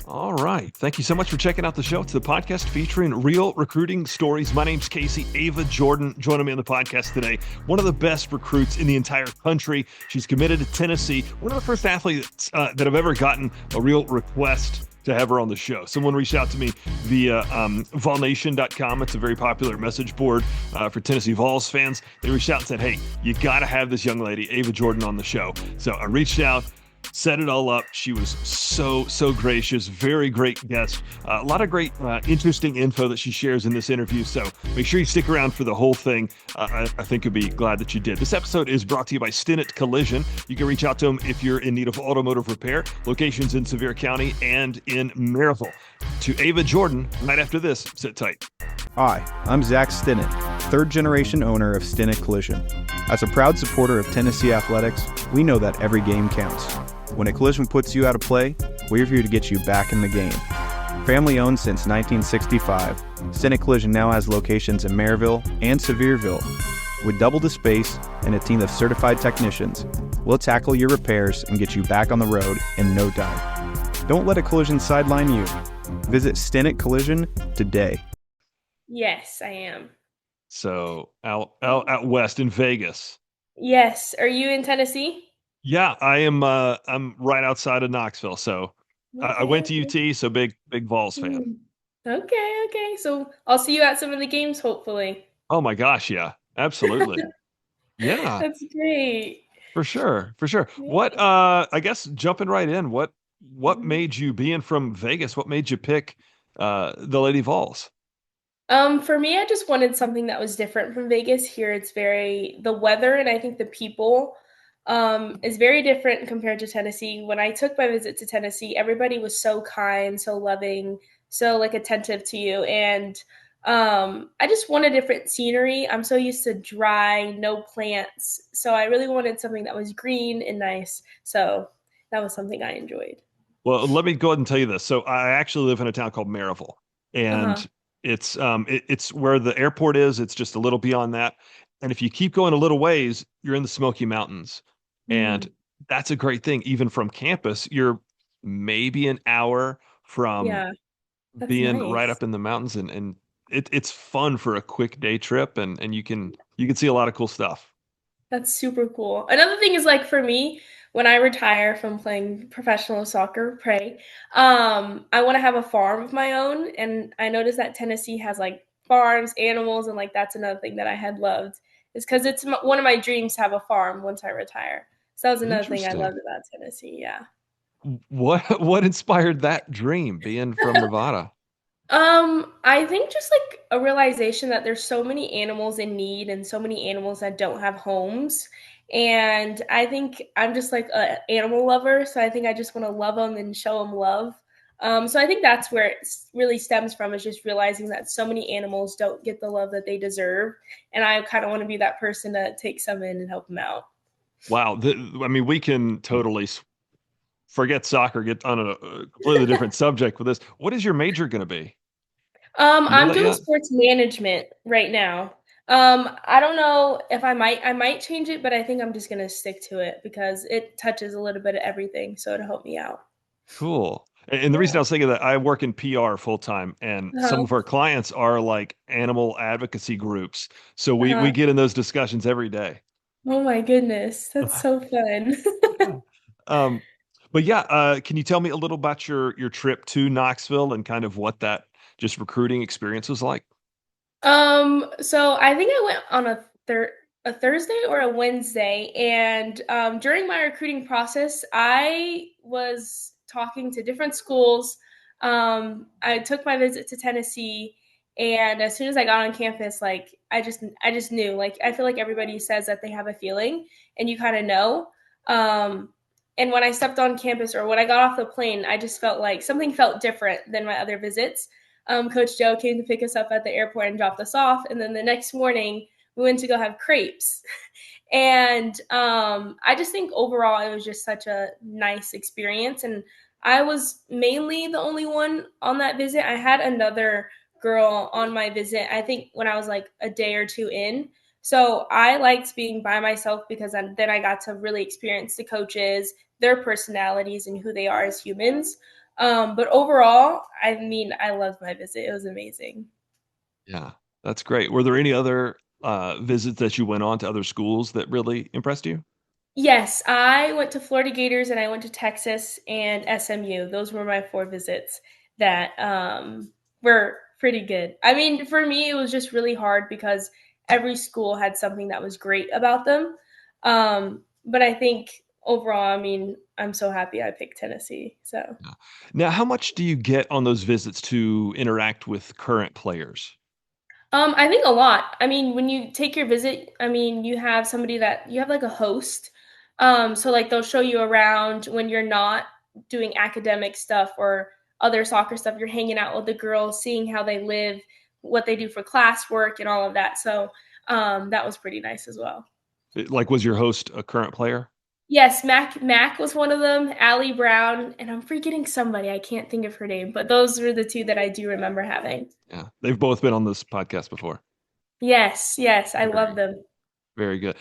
All right. Thank you so much for checking out the show. It's the podcast featuring real recruiting stories. My name's Casey. Ayva Jordan joining me on the podcast today. One of the best recruits in the entire country. She's committed to Tennessee. One of the first athletes that have ever gotten a real request to have her on the show. Someone reached out to me via volnation.com. It's a very popular message board for Tennessee Vols fans. They reached out and said, hey, you got to have this young lady, Ayva Jordan, on the show. So I reached out, set it all up. She was so gracious, very great guest. A lot of great, interesting info that she shares in this interview. So make sure you stick around for the whole thing. I think you'll be glad that you did. This episode is brought to you by Stinnett Collision. You can reach out to them if you're in need of automotive repair. Locations in Sevier County and in Maryville. To Ayva Jordan, right after this. Sit tight. Hi, I'm Zach Stinnett, third-generation owner of Stinnett Collision. As a proud supporter of Tennessee athletics, we know that every game counts. When a collision puts you out of play, we're here to get you back in the game. Family owned since 1965, Stinnett Collision now has locations in Maryville and Sevierville. With double the space and a team of certified technicians, we'll tackle your repairs and get you back on the road in no time. Don't let a collision sideline you. Visit Stinnett Collision today. Yes, I am. So out west in Vegas. Yes. Are you in Tennessee? Yeah, I am. I'm right outside of Knoxville, so I went to Okay. UT, so big Vols fan. Mm. Okay. So I'll see you at some of the games, hopefully. Oh my gosh, yeah, absolutely, yeah, That's great. for sure. Yeah. What? I guess jumping right in. What Mhm. made you being from Vegas? What made you pick the Lady Vols? For me, I just wanted something that was different from Vegas. Here, it's the weather and I think the people is very different compared to Tennessee. When I took my visit to Tennessee, everybody was so kind, so loving, so like attentive to you. And I just wanted different scenery. I'm so used to dry, no plants. So I really wanted something that was green and nice. So that was something I enjoyed. Well, let me go ahead and tell you this. So I actually live in a town called Maryville, Uh-huh. and it's where the airport is. It's just a little beyond that. And if you keep going a little ways, you're in the Smoky Mountains. And Mm, that's a great thing. Even from campus, you're maybe an hour from yeah, that's being right nice. up in the mountains and it's fun for a quick day trip and you can see a lot of cool stuff. That's super cool. Another thing is like for me, when I retire from playing professional soccer, I want to have a farm of my own. And I noticed that Tennessee has like farms, animals, and like that's another thing that I had loved is because one of my dreams to have a farm once I retire. So that was another thing I Interesting. loved about Tennessee. Yeah. What inspired that dream being from Nevada? I think just like a realization that there's so many animals in need and so many animals that don't have homes. And I think I'm just like a animal lover, so I think I just want to love them and show them love. So I think that's where really stems from is just realizing that so many animals don't get the love that they deserve, and I kind of want to be that person to take some in and help them out. Wow. I mean, we can totally forget soccer, get on a completely different subject with this. What is your major going to be? You know I'm that doing yet? sports management right now. I don't know if I might change it, but I think I'm just gonna stick to it because it touches a little bit of everything, so it'll help me out. Cool. And the reason I Yeah. was thinking that I work in PR full time, and some Uh-huh. of our clients are like animal advocacy groups. So we Uh-huh. get in those discussions every day. Oh my goodness, that's so fun. Yeah. Um, but yeah, can you tell me a little about your trip to Knoxville and kind of what that just recruiting experience was like? So I think I went on a Thursday or a Wednesday, and during my recruiting process, I was talking to different schools. I took my visit to Tennessee, and as soon as I got on campus, like I just knew. Like I feel like everybody says that they have a feeling, and you kind of know. Um, and when I stepped on campus or when I got off the plane, I just felt like something felt different than my other visits. Coach Joe came to pick us up at the airport and dropped us off. And then the next morning, we went to go have crepes. And I just think overall, it was just such a nice experience. And I was mainly the only one on that visit. I had another girl on my visit, I think when I was like a day or two in. So I liked being by myself because then I got to really experience the coaches, their personalities, and who they are as humans. But overall, I mean, I loved my visit. It was amazing. Yeah, that's great. Were there any other visits that you went on to other schools that really impressed you? Yes, I went to Florida Gators and I went to Texas and SMU. Those were my four visits that were pretty good. I mean, for me, it was just really hard because every school had something that was great about them. But I think overall, I mean, I'm so happy I picked Tennessee. So. Yeah. Now, how much do you get on those visits to interact with current players? I think a lot. I mean, when you take your visit, I mean, you have somebody that you have like a host. So like they'll show you around when you're not doing academic stuff or other soccer stuff. You're hanging out with the girls, seeing how they live, what they do for classwork, and all of that. So that was pretty nice as well. Like, was your host a current player? Yes, Mac was one of them. Allie Brown, and I'm forgetting somebody. I can't think of her name, but those were the two that I do remember having. Yeah, they've both been on this podcast before. Yes, yes, I love Very, them. very good.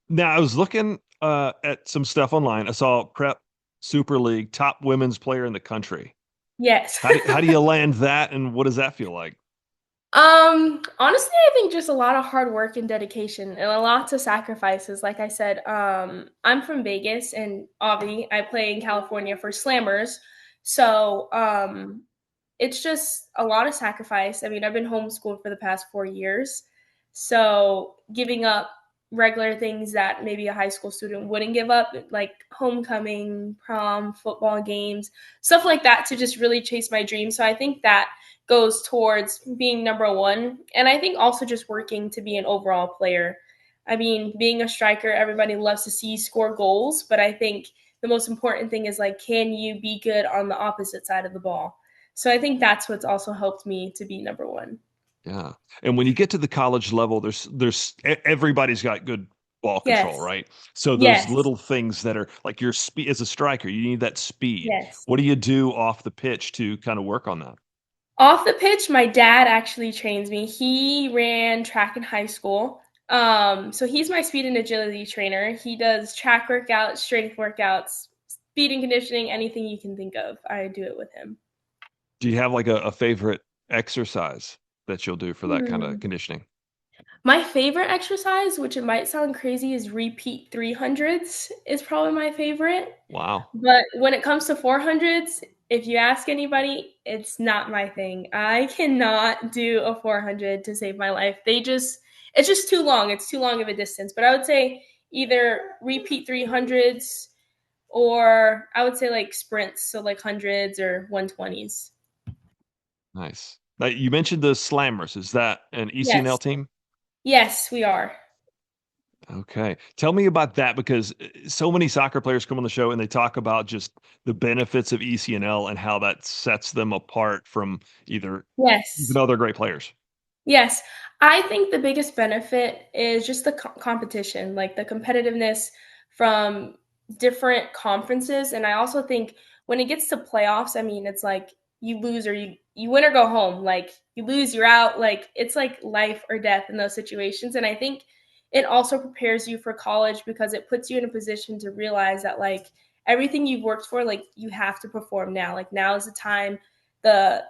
Now I was looking at some stuff online. I saw Prep Super League top women's player in the country. Yes. How do you land that, and what does that feel like? Honestly, I think just a lot of hard work and dedication and a lots of sacrifices. Like I said, I'm from Vegas and Avi. I play in California for Slammers. So, it's just a lot of sacrifice. I mean, I've been homeschooled for the past 4 years. So, giving up regular things that maybe a high school student wouldn't give up, like homecoming, prom, football games, stuff like that to just really chase my dreams. So, I think that goes towards being number one. And I think also just working to be an overall player. I mean, being a striker, everybody loves to see you score goals, but I think the most important thing is like, can you be good on the opposite side of the ball? So I think that's what's also helped me to be number one. Yeah. And when you get to the college level, everybody's got good ball control, Yes. right? So those Yes. little things that are like your speed as a striker, you need that speed. Yes. What do you do off the pitch to kind of work on that? Off the pitch, my dad actually trains me. He ran track in high school. So he's my speed and agility trainer. He does track workouts, strength workouts, speed and conditioning, anything you can think of. I do it with him. Do you have like a favorite exercise that you'll do for that kind of Hmm. conditioning? My favorite exercise, which it might sound crazy, is repeat 300s is probably my favorite. Wow. But when it comes to 400s, if you ask anybody, it's not my thing. I cannot do a 400 to save my life. It's just too long. It's too long of a distance. But I would say either repeat 300s or I would say like sprints, so like hundreds or 120s. Nice. Now, you mentioned the Slammers. Is that an ECNL Yes. team? Yes, we are. Okay. Tell me about that because so many soccer players come on the show and they talk about just the benefits of ECNL and how that sets them apart from either even Yes. other great players. Yes, I think the biggest benefit is just the competition, like the competitiveness from different conferences. And I also think when it gets to playoffs, I mean, it's like you lose or you win or go home. Like you lose, you're out. Like it's like life or death in those situations. And I think it also prepares you for college because it puts you in a position to realize that like everything you've worked for, like you have to perform now. Like now is the time. The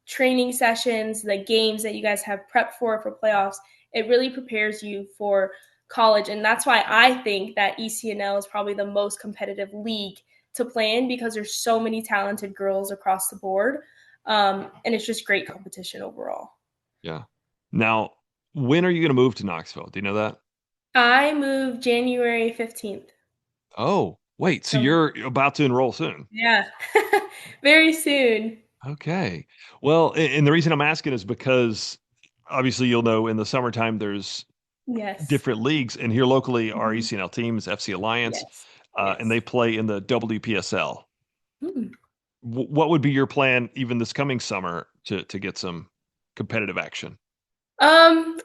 training sessions, the games that you guys have prepped for playoffs, it really prepares you for college. And that's why I think that ECNL is probably the most competitive league to play in because there's so many talented girls across the board. And it's just great competition overall. Yeah. Now, when are you going to move to Knoxville? Do you know that? I moved January 15th. Oh, wait. So So, you're about to enroll soon. yeah, very soon. Okay. Well, and the reason I'm asking is because obviously you'll know in the summertime there's Yes. different leagues, and here locally our Mhm. ECNL team is FC Alliance, Yes. and they Yes. play in the WPSL. Hmm. What would be your plan even this coming summer to get some competitive action?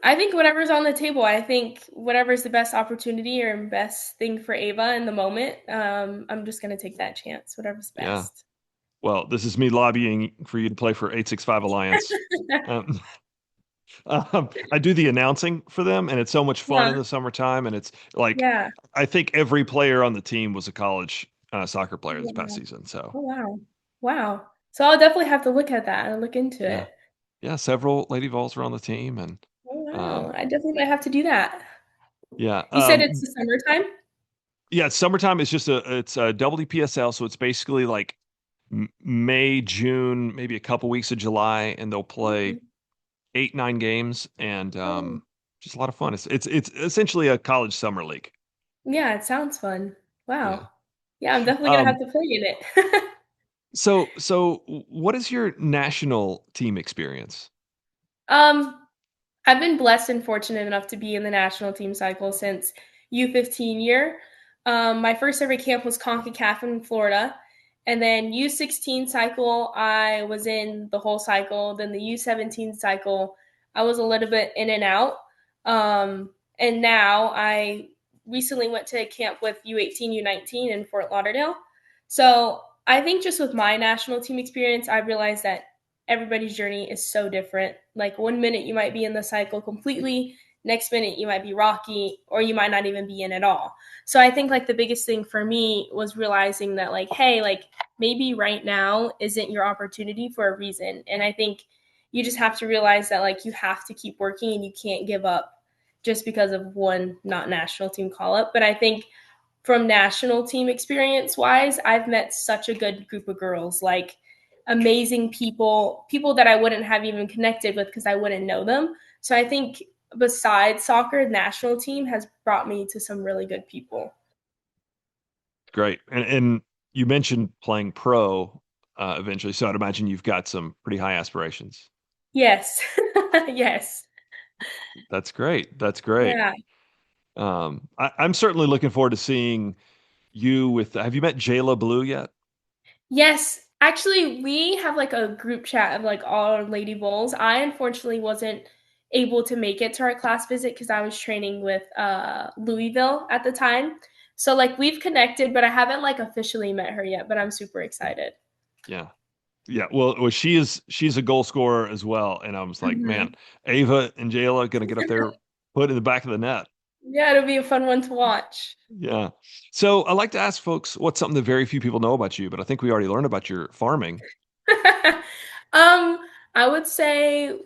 I think whatever's on the table. I think whatever's the best opportunity or best thing for Ava in the moment. I'm just gonna take that chance. Whatever's Yeah. best. Well, this is me lobbying for you to play for 865 Alliance. Um, I do the announcing for them, and it's so much fun in Yeah, the summertime. And it's like, yeah. I think every player on the team was a college soccer player this past Yeah. season. So, Oh wow. Wow. So I'll definitely have to look at that and look into Yeah. it. Yeah, several Lady Vols were on the team, and Oh, wow. um, I definitely might have to do that. yeah, You said it's the summertime? yeah. Summertime is just it's a WPSL, so it's basically like May, June, maybe a couple weeks of July, and they'll play Mhm. 8, 9 games, and Oh. just a lot of fun. It's essentially a college summer league. Yeah, it sounds fun. Yeah. Wow. Yeah, I'm definitely gonna have Um, to play in it. what is your national team experience? Um, I've been blessed and fortunate enough to be in the national team cycle since U15 year. My first ever camp was CONCACAF in Florida. And then U16 cycle, I was in the whole cycle. Then the U17 cycle, I was a little bit in and out. And now I recently went to a camp with U18, U19 in Fort Lauderdale. So I think just with my national team experience, I realized that everybody's journey is so different. Like one minute you might be in the cycle completely, next minute you might be rocky, or you might not even be in at all. So I think like the biggest thing for me was realizing that like, hey, like maybe right now isn't your opportunity for a reason. And I think you just have to realize that like you have to keep working and you can't give up just because of one not national team call up. But I think from national team experience wise, I've met such a good group of girls, like amazing people, people that I wouldn't have even connected with because I wouldn't know them. So I think besides soccer, national team has brought me to some really good people. Great. And you mentioned playing pro eventually, so I'd imagine you've got some pretty high aspirations. Yes. Yes. That's great. That's great. Yeah. I'm certainly looking forward to seeing you with. Have you met Jayla Blue yet? Yes. Actually, we have like a group chat of like all our Lady Vols. I unfortunately wasn't able to make it to our class visit because I was training with Louisville at the time. So like we've connected, but I haven't like officially met her yet, but I'm super excited. Yeah. Yeah. Well, she's a goal scorer as well, and I was like, man, Hmm. Ava and Jayla gonna get up there, put in the back of the net. Yeah, it'll be a fun one to watch. Yeah. So I like to ask folks what's something that very few people know about you, but I think we already learned about your farming. um, I would say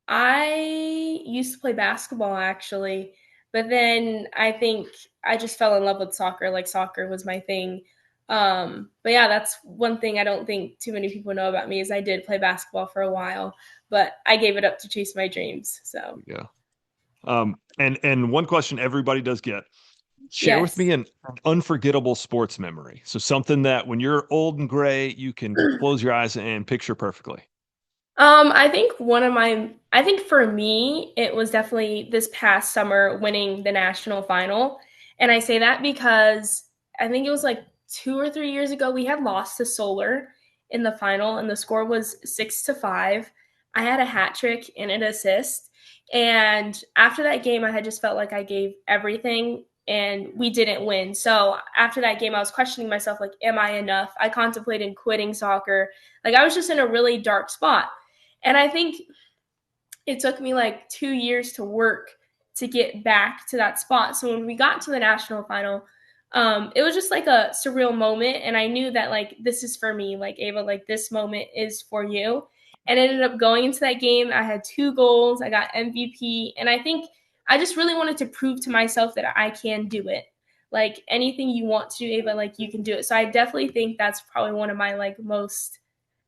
I used to play basketball actually, but then I think I just fell in love with soccer. Like soccer was my thing. But yeah, that's one thing I don't think too many people know about me is I did play basketball for a while, but I gave it up to chase my dreams. So Yeah. And one question everybody does get. Share with yes. me an unforgettable sports memory. So something that when you're old and gray, you can close your eyes and picture perfectly. I think I think for me, it was definitely this past summer winning the national final. And I say that because I think it was like 2 or 3 years ago, we had lost to Solar in the final, and the score was 6-5. I had a hat trick and an assist. And after that game, I had just felt like I gave everything and we didn't win. So after that game, I was questioning myself, like, am I enough? I contemplated quitting soccer. Like, I was just in a really dark spot. And I think it took me like 2 years to work to get back to that spot. So when we got to the national final, it was just like a surreal moment. And I knew that like this is for me, like Ava, like this moment is for you. And I ended up going into that game. I had 2 goals, I got MVP. And I think I just really wanted to prove to myself that I can do it. Like anything you want to do, Ava, like you can do it. So I definitely think that's probably one of my like most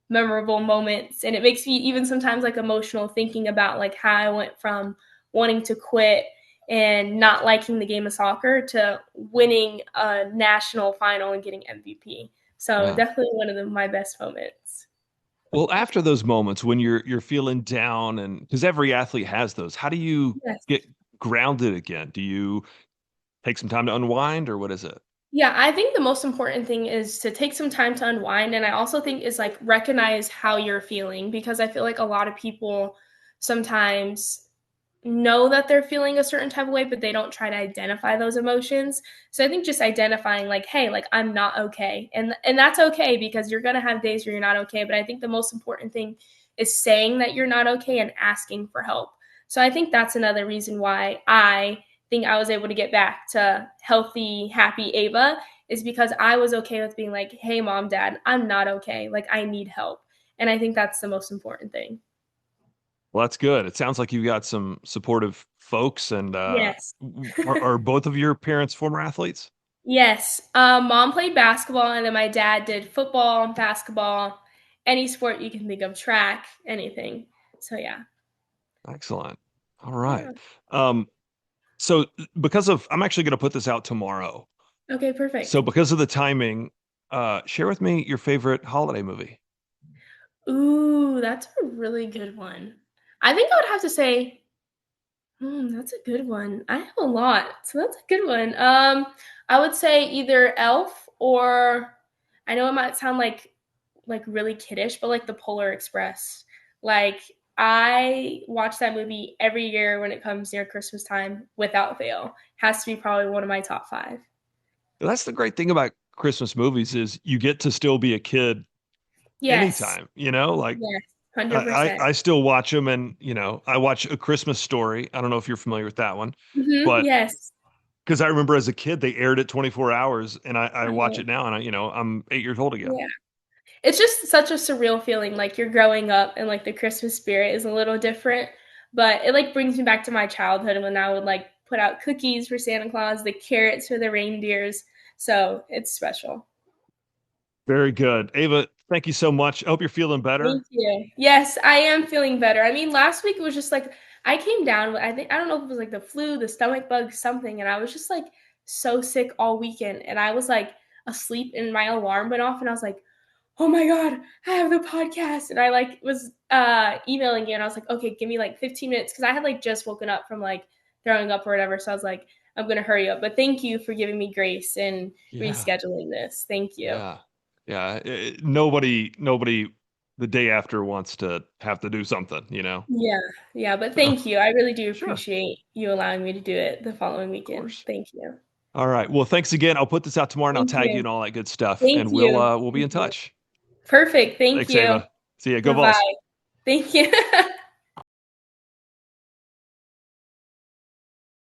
memorable moments, and it makes me even sometimes like emotional thinking about like how I went from wanting to quit and not liking the game of soccer to winning a national final and getting MVP. So Yeah. definitely one of my best moments. Well, after those moments when you're feeling down and because every athlete has those, how do you Yes. get grounded again? Do you take some time to unwind or what is it? Yeah, I think the most important thing is to take some time to unwind. And I also think is like recognize how you're feeling because I feel like a lot of people sometimes know that they're feeling a certain type of way, but they don't try to identify those emotions. So I think just identifying like, hey, like I'm not okay. And that's okay because you're gonna have days where you're not okay. But I think the most important thing is saying that you're not okay and asking for help. So I think that's another reason why I think I was able to get back to healthy, happy Ava is because I was okay with being like, hey, mom, dad, I'm not okay. Like, I need help. And I think that's the most important thing. Well, that's good. It sounds like you got some supportive folks. And Yes. are both of your parents former athletes? Yes. Mom played basketball, and then my dad did football, basketball, any sport you can think of, track, anything. So, yeah. Excellent. All right. Yeah. Um, so because of, I'm actually going to put this out tomorrow. Okay, So perfect. because of the timing, share with me your favorite holiday movie. Ooh, that's a really good one. I think I would have to say, that's a good one. I have a lot, so that's a good one. I would say either Elf or I know it might sound like really kiddish, but like the Polar Express. Like I watch that movie every year when it comes near Christmas time without fail. Has to be probably one of my top five. That's the great thing about Christmas movies is you get to still be a kid Yes. anytime, you know, like Yes. I 100%. I still watch them and, I watch A Christmas Story. I don't know if you're familiar with that one, but Yes. because I remember as a kid, they aired it 24 hours and I watch Oh, it now and I'm 8 years old again. yeah. It's just such a surreal feeling, like, you're growing up and, like, the Christmas spirit is a little different, but it, like, brings me back to my childhood when I would, like, put out cookies for Santa Claus, the carrots for the reindeers, so it's special. Very good. Ava, thank you so much. I hope you're feeling better. Thank you. Yes, I am feeling better. I mean, last week it was just, like I came down with I don't know if it was, like, the flu, the stomach bug, something, and I was just, like, so sick all weekend, and I was, like, asleep and my alarm went off, and I was like, oh my god, I have the podcast. And I like was emailing you and I was like, okay, give me like 15 minutes because I had like just woken up from like throwing up or whatever. So I was like, I'm gonna hurry up. But thank you for giving me grace and Yeah. rescheduling this. Thank you. Yeah. Yeah. Nobody the day after wants to have to do something, you know? Yeah, yeah, but So, thank you. I really do sure. appreciate you allowing me to do it the following Of weekend. course. Thank you. All right. Well, thanks again. I'll put this out tomorrow and I'll Thank tag you you. and all that good stuff Thank and we'll you. we'll be Thank in you. touch. Perfect. Thank Thanks, you. Ava. See ya. Go Bye bye. Vols. Thank you.